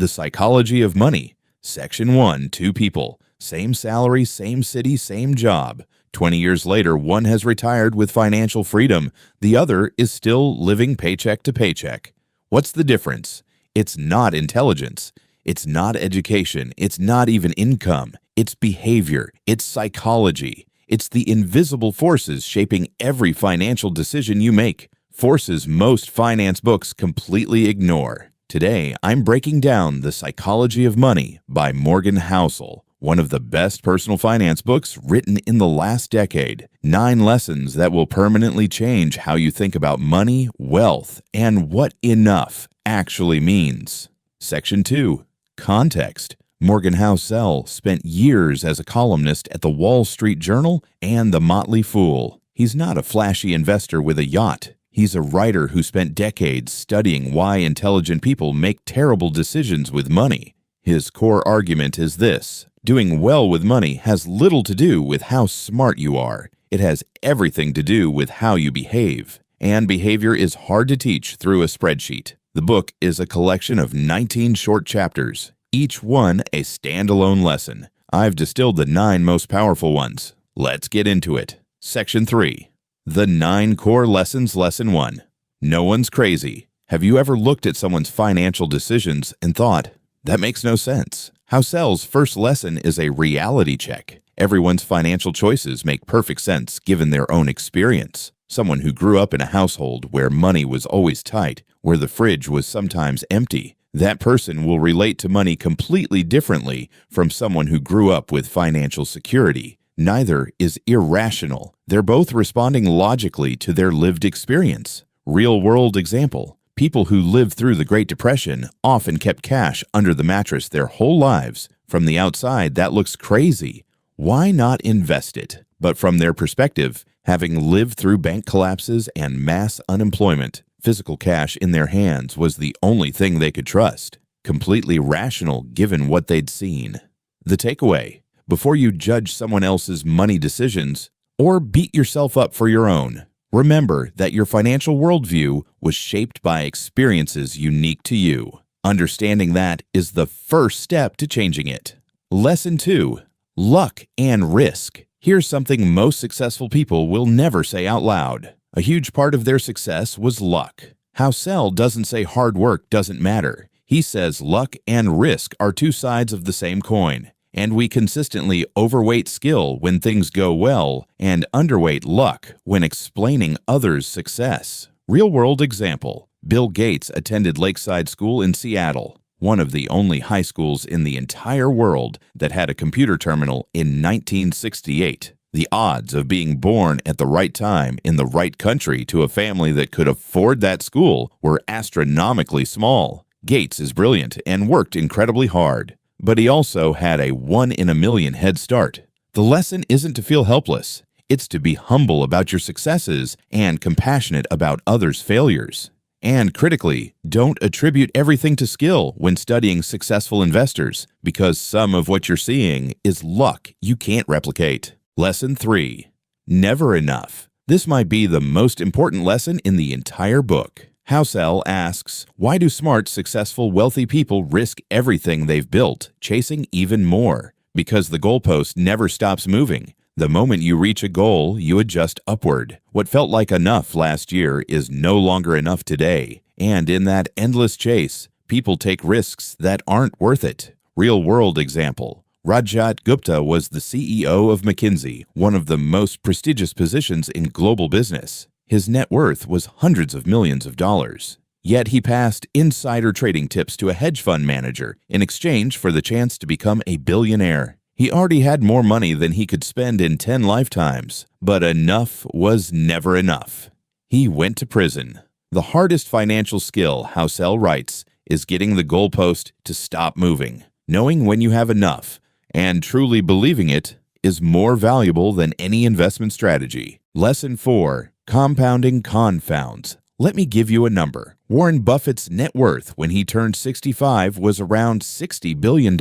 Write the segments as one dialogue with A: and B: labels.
A: The Psychology of Money. Section 1, two people. Same salary, same city, same job. 20 years later, one has retired with financial freedom. The other is still living paycheck to paycheck. What's the difference? It's not intelligence. It's not education. It's not even income. It's behavior. It's psychology. It's the invisible forces shaping every financial decision you make. Forces most finance books completely ignore. Today, I'm breaking down The Psychology of Money by Morgan Housel, one of the best personal finance books written in the last decade. 9 lessons that will permanently change how you think about money, wealth, and what enough actually means. Section 2. Context. Morgan Housel spent years as a columnist at the Wall Street Journal and The Motley Fool. He's not a flashy investor with a yacht. He's a writer who spent decades studying why intelligent people make terrible decisions with money. His core argument is this: doing well with money has little to do with how smart you are. It has everything to do with how you behave. And behavior is hard to teach through a spreadsheet. The book is a collection of 19 short chapters, each one a standalone lesson. I've distilled the 9 most powerful ones. Let's get into it. Section 3. The 9 Core Lessons. Lesson 1. No one's crazy. Have you ever looked at someone's financial decisions and thought, that makes no sense? Housel's first lesson is a reality check. Everyone's financial choices make perfect sense given their own experience. Someone who grew up in a household where money was always tight, where the fridge was sometimes empty, that person will relate to money completely differently from someone who grew up with financial security. Neither is irrational. They're both responding logically to their lived experience. Real-world example. People who lived through the Great Depression often kept cash under the mattress their whole lives. From the outside, that looks crazy. Why not invest it? But from their perspective, having lived through bank collapses and mass unemployment, physical cash in their hands was the only thing they could trust. Completely rational given what they'd seen. The takeaway: before you judge someone else's money decisions or beat yourself up for your own, remember that your financial worldview was shaped by experiences unique to you. Understanding that is the first step to changing it. Lesson 2. Luck and risk. Here's something most successful people will never say out loud. A huge part of their success was luck. Housel doesn't say hard work doesn't matter. He says luck and risk are 2 sides of the same coin, and we consistently overweight skill when things go well and underweight luck when explaining others' success. Real-world example. Bill Gates attended Lakeside School in Seattle, one of the only high schools in the entire world that had a computer terminal in 1968. The odds of being born at the right time in the right country to a family that could afford that school were astronomically small. Gates is brilliant and worked incredibly hard, but he also had a 1 in a million head start. The lesson isn't to feel helpless. It's to be humble about your successes and compassionate about others' failures. And critically, don't attribute everything to skill when studying successful investors, because some of what you're seeing is luck you can't replicate. Lesson 3. Never enough. This might be the most important lesson in the entire book. Housel asks, why do smart, successful, wealthy people risk everything they've built, chasing even more? Because the goalpost never stops moving. The moment you reach a goal, you adjust upward. What felt like enough last year is no longer enough today. And in that endless chase, people take risks that aren't worth it. Real-world example. Rajat Gupta was the CEO of McKinsey, one of the most prestigious positions in global business. His net worth was hundreds of millions of dollars. Yet he passed insider trading tips to a hedge fund manager in exchange for the chance to become a billionaire. He already had more money than he could spend in 10 lifetimes, but enough was never enough. He went to prison. The hardest financial skill, Housel writes, is getting the goalpost to stop moving. Knowing when you have enough and truly believing it is more valuable than any investment strategy. Lesson 4. Compounding confounds. Let me give you a number. Warren Buffett's net worth when he turned 65 was around $60 billion.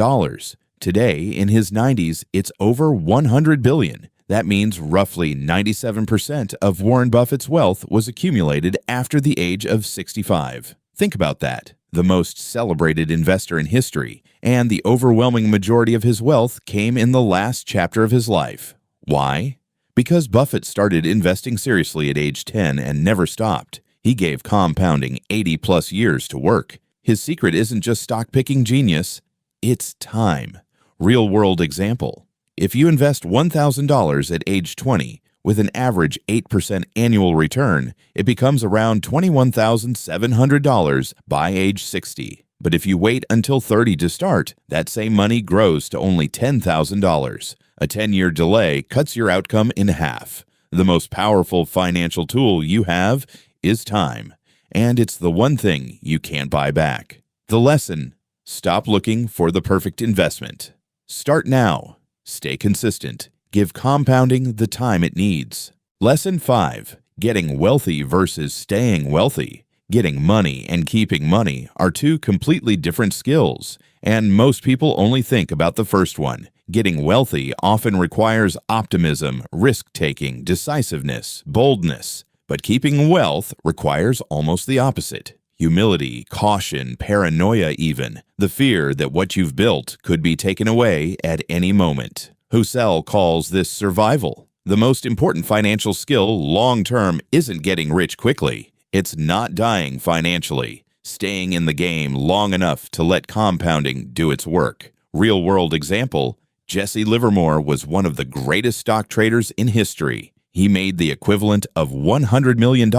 A: Today, in his 90s, it's over $100 billion. That means roughly 97% of Warren Buffett's wealth was accumulated after the age of 65. Think about that. the most celebrated investor in history, and the overwhelming majority of his wealth came in the last chapter of his life. Why? Because Buffett started investing seriously at age 10 and never stopped. He gave compounding 80-plus years to work. His secret isn't just stock-picking genius, it's time. Real-world example. If you invest $1,000 at age 20 with an average 8% annual return, it becomes around $21,700 by age 60. But if you wait until 30 to start, that same money grows to only $10,000. A 10-year delay cuts your outcome in half. The most powerful financial tool you have is time, and it's the one thing you can't buy back. The lesson: stop looking for the perfect investment. Start now. Stay consistent. Give compounding the time it needs. Lesson 5. Getting wealthy versus staying wealthy. Getting money and keeping money are two completely different skills, and most people only think about the first one. Getting wealthy often requires optimism, risk-taking, decisiveness, boldness. But keeping wealth requires almost the opposite. Humility, caution, paranoia even. The fear that what you've built could be taken away at any moment. Housel calls this survival. The most important financial skill long-term isn't getting rich quickly. It's not dying financially. Staying in the game long enough to let compounding do its work. Real-world example, Jesse Livermore was one of the greatest stock traders in history. He made the equivalent of $100 million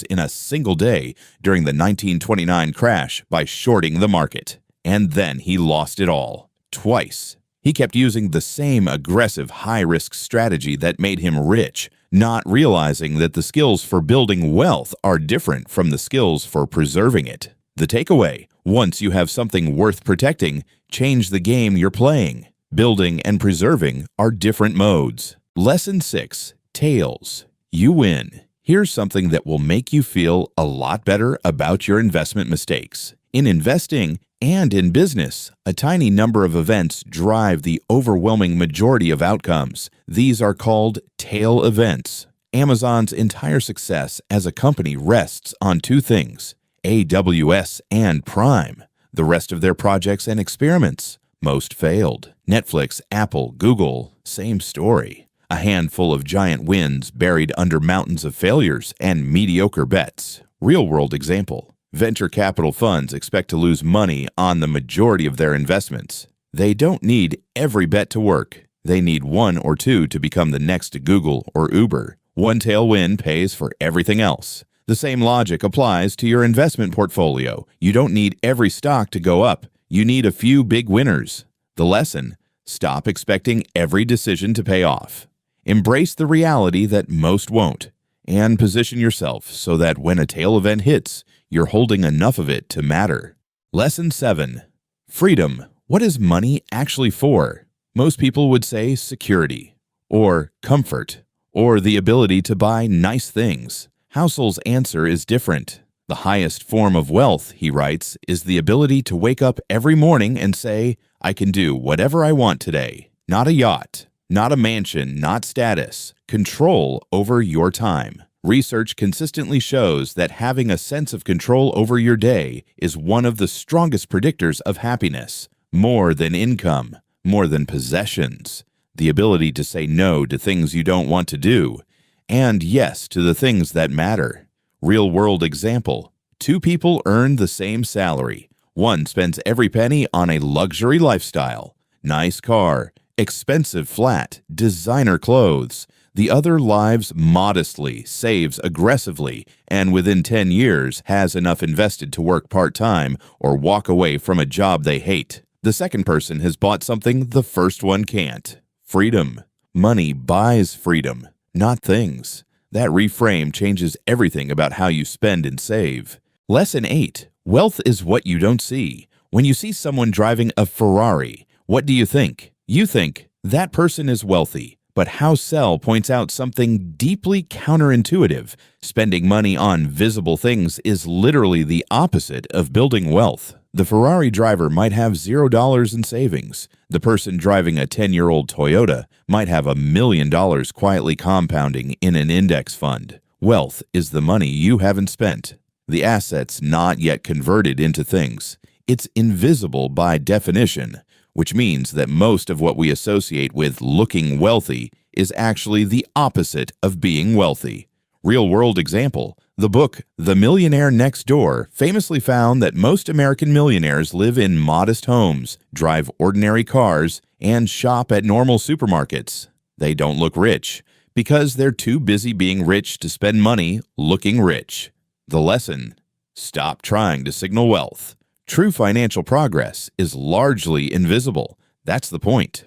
A: in a single day during the 1929 crash by shorting the market. And then he lost it all. Twice. He kept using the same aggressive high-risk strategy that made him rich, not realizing that the skills for building wealth are different from the skills for preserving it. The takeaway: once you have something worth protecting, change the game you're playing. Building and preserving are different modes. Lesson 6. Tails. You win. Here's something that will make you feel a lot better about your investment mistakes. In investing and in business, a tiny number of events drive the overwhelming majority of outcomes. These are called tail events. Amazon's entire success as a company rests on two things: AWS and Prime. The rest of their projects and experiments, most failed. Netflix, Apple, Google, same story. A handful of giant wins buried under mountains of failures and mediocre bets. Real-world example. Venture capital funds expect to lose money on the majority of their investments. They don't need every bet to work. They need one or two to become the next Google or Uber. One tailwind pays for everything else. The same logic applies to your investment portfolio. You don't need every stock to go up. You need a few big winners. The lesson: stop expecting every decision to pay off. Embrace the reality that most won't, and position yourself so that when a tail event hits, you're holding enough of it to matter. Lesson 7. Freedom. What is money actually for? Most people would say security, or comfort, or the ability to buy nice things. Housel's answer is different. The highest form of wealth, he writes, is the ability to wake up every morning and say, I can do whatever I want today. Not a yacht, not a mansion, not status. Control over your time. Research consistently shows that having a sense of control over your day is one of the strongest predictors of happiness. More than income, more than possessions. The ability to say no to things you don't want to do, and yes to the things that matter. Real-world example. Two people earn the same salary. One spends every penny on a luxury lifestyle. Nice car, expensive flat, designer clothes. The other lives modestly, saves aggressively, and within 10 years has enough invested to work part-time or walk away from a job they hate. The second person has bought something the first one can't. Freedom. Money buys freedom, not things. That reframe changes everything about how you spend and save. Lesson 8. Wealth is what you don't see. When you see someone driving a Ferrari, what do you think? You think, that person is wealthy. But Housel points out something deeply counterintuitive. Spending money on visible things is literally the opposite of building wealth. The Ferrari driver might have $0 in savings. The person driving a 10-year-old Toyota might have $1 million quietly compounding in an index fund. Wealth is the money you haven't spent. The asset's not yet converted into things. It's invisible by definition, which means that most of what we associate with looking wealthy is actually the opposite of being wealthy. Real-world example, the book The Millionaire Next Door famously found that most American millionaires live in modest homes, drive ordinary cars, and shop at normal supermarkets. They don't look rich because they're too busy being rich to spend money looking rich. The lesson: stop trying to signal wealth. True financial progress is largely invisible. That's the point.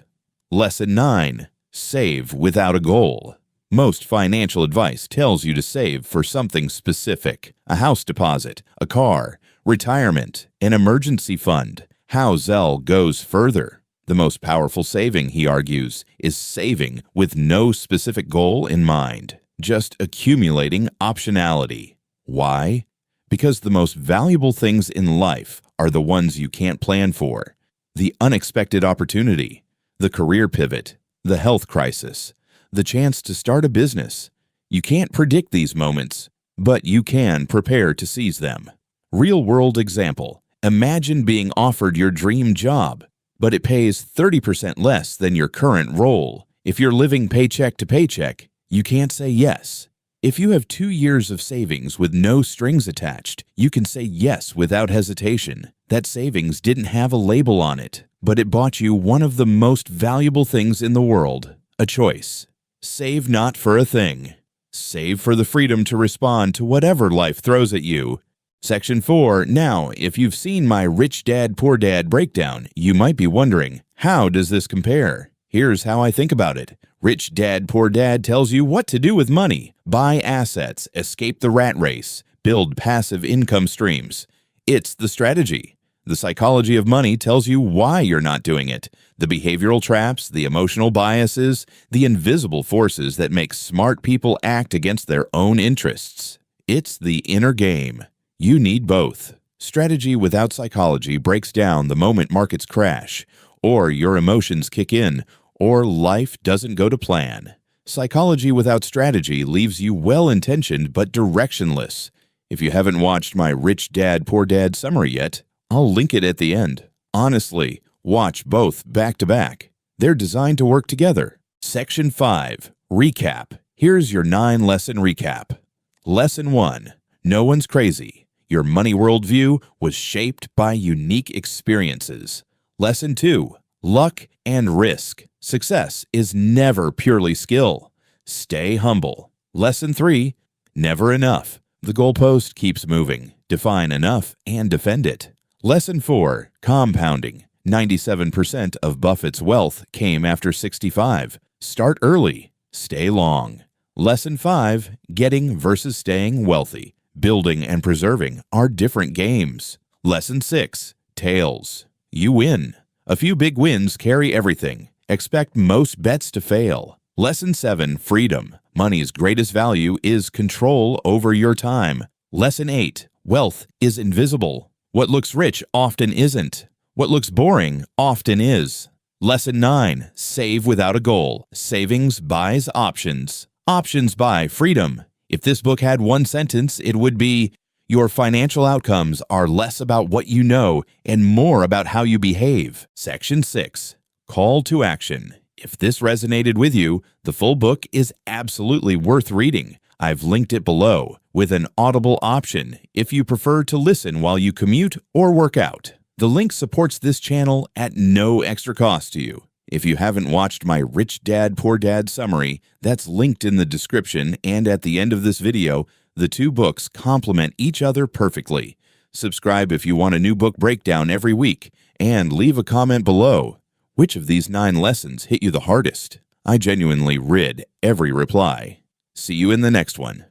A: Lesson 9. Save without a goal. Most financial advice tells you to save for something specific: a house deposit, a car, retirement, an emergency fund. Housel goes further. The most powerful saving, he argues, is saving with no specific goal in mind, just accumulating optionality. Why? Because the most valuable things in life are the ones you can't plan for. The unexpected opportunity, the career pivot, the health crisis, the chance to start a business. You can't predict these moments, but you can prepare to seize them. Real-world example: imagine being offered your dream job, but it pays 30% less than your current role. If you're living paycheck to paycheck, you can't say yes. If you have 2 years of savings with no strings attached, you can say yes without hesitation. That savings didn't have a label on it, but it bought you one of the most valuable things in the world: a choice. Save not for a thing. Save for the freedom to respond to whatever life throws at you. Section 4. Now, if you've seen my Rich Dad, Poor Dad breakdown, you might be wondering, how does this compare? Here's how I think about it. Rich Dad, Poor Dad tells you what to do with money. Buy assets, escape the rat race, build passive income streams. It's the strategy. The Psychology of Money tells you why you're not doing it. The behavioral traps, the emotional biases, the invisible forces that make smart people act against their own interests. It's the inner game. You need both. Strategy without psychology breaks down the moment markets crash, or your emotions kick in, or life doesn't go to plan. Psychology without strategy leaves you well-intentioned but directionless. If you haven't watched my Rich Dad, Poor Dad summary yet, I'll link it at the end. Honestly, watch both back to back. They're designed to work together. Section 5. Recap. Here's your 9-lesson recap. Lesson 1. No one's crazy. Your money worldview was shaped by unique experiences. Lesson 2. Luck and risk. Success is never purely skill. Stay humble. Lesson 3. Never enough. The goalpost keeps moving. Define enough and defend it. Lesson 4. Compounding. 97% of Buffett's wealth came after 65. Start early. Stay long. Lesson 5. Getting versus staying wealthy. Building and preserving are different games. Lesson 6. Tails. You win. A few big wins carry everything. Expect most bets to fail. Lesson 7. Freedom. Money's greatest value is control over your time. Lesson 8. Wealth is invisible. What looks rich often isn't. What looks boring often is. Lesson 9. Save without a goal. Savings buys options. Options buy freedom. If this book had one sentence, it would be, your financial outcomes are less about what you know and more about how you behave. Section 6. Call to action. If this resonated with you, the full book is absolutely worth reading. I've linked it below, with an Audible option if you prefer to listen while you commute or work out. The link supports this channel at no extra cost to you. If you haven't watched my Rich Dad, Poor Dad summary, that's linked in the description and at the end of this video. The two books complement each other perfectly. Subscribe if you want a new book breakdown every week, and leave a comment below. Which of these 9 lessons hit you the hardest? I genuinely read every reply. See you in the next one.